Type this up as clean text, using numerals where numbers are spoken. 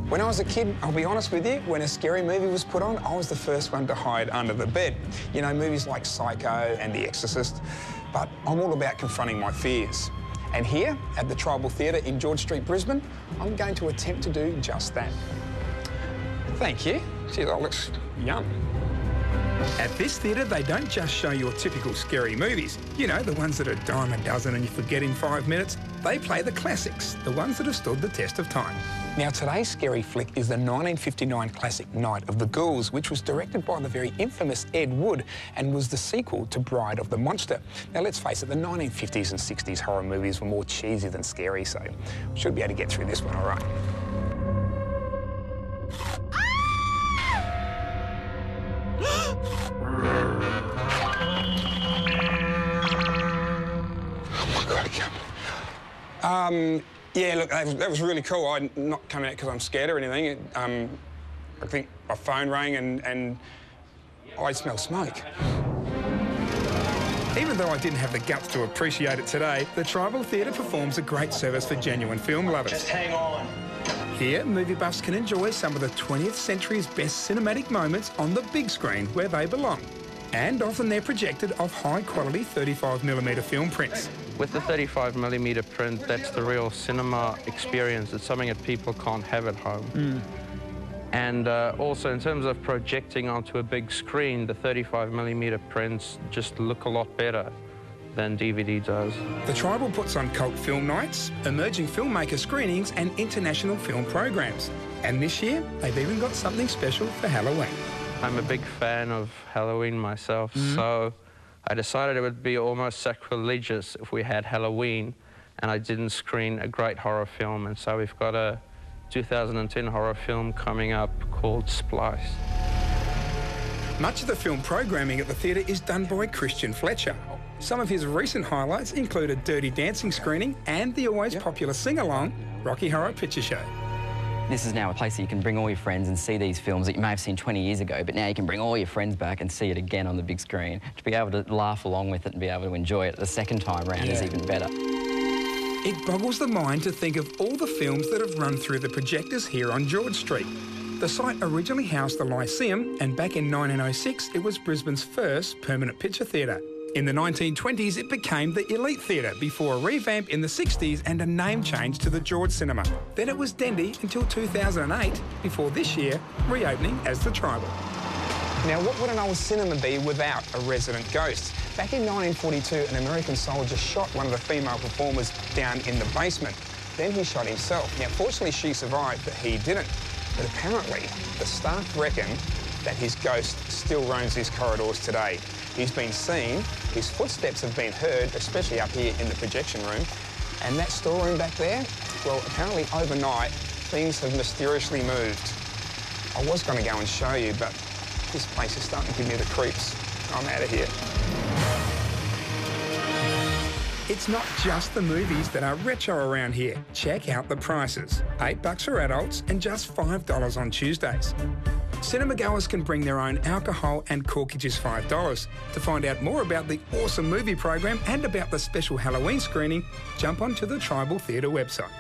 When I was a kid, I'll be honest with you, when a scary movie was put on, I was the first one to hide under the bed. You know, movies like Psycho and The Exorcist. But I'm all about confronting my fears. And here, at the Tribal Theatre in George Street, Brisbane, I'm going to attempt to do just that. Thank you. Gee, that looks yum. At this theatre, they don't just show your typical scary movies. You know, the ones that are a dime a dozen and you forget in 5 minutes. They play the classics, the ones that have stood the test of time. Now, today's scary flick is the 1959 classic Night of the Ghouls, which was directed by the very infamous Ed Wood and was the sequel to Bride of the Monster. Now, let's face it, the 1950s and 60s horror movies were more cheesy than scary, so we should be able to get through this one all right. Yeah, look, that was really cool. I'm not coming out because I'm scared or anything. I think my phone rang and I smell smoke. Even though I didn't have the guts to appreciate it today, the Tribal Theatre performs a great service for genuine film lovers. Just hang on. Here, movie buffs can enjoy some of the 20th century's best cinematic moments on the big screen where they belong. And often they're projected off high-quality 35mm film prints. With the 35mm print, that's the real cinema experience. It's something that people can't have at home. And also, in terms of projecting onto a big screen, the 35mm prints just look a lot better than DVD does. The Tribal puts on cult film nights, emerging filmmaker screenings and international film programs. And this year, they've even got something special for Halloween. I'm a big fan of Halloween myself, so I decided it would be almost sacrilegious if we had Halloween and I didn't screen a great horror film, and so we've got a 2010 horror film coming up called Splice. Much of the film programming at the theatre is done by Christian Fletcher. Some of his recent highlights include a Dirty Dancing screening and the always popular sing-along Rocky Horror Picture Show. This is now a place that you can bring all your friends and see these films that you may have seen 20 years ago, but now you can bring all your friends back and see it again on the big screen. To be able to laugh along with it and be able to enjoy it the second time round is even better. It boggles the mind to think of all the films that have run through the projectors here on George Street. The site originally housed the Lyceum, and back in 1906 it was Brisbane's first permanent picture theatre. In the 1920s, it became the Elite Theatre before a revamp in the 60s and a name change to the George Cinema. Then it was Dendy until 2008, before this year reopening as the Tribal. Now, what would an old cinema be without a resident ghost? Back in 1942, an American soldier shot one of the female performers down in the basement. Then he shot himself. Now, fortunately, she survived, but he didn't. But apparently, the staff reckon that his ghost still roams these corridors today. He's been seen, his footsteps have been heard, especially up here in the projection room. And that storeroom back there, well, apparently overnight, things have mysteriously moved. I was going to go and show you, but this place is starting to give me the creeps. I'm out of here. It's not just the movies that are retro around here. Check out the prices. $8 for adults and just $5 on Tuesdays. Cinema goers can bring their own alcohol and corkage is $5. To find out more about the awesome movie program and about the special Halloween screening, jump onto the Tribal Theatre website.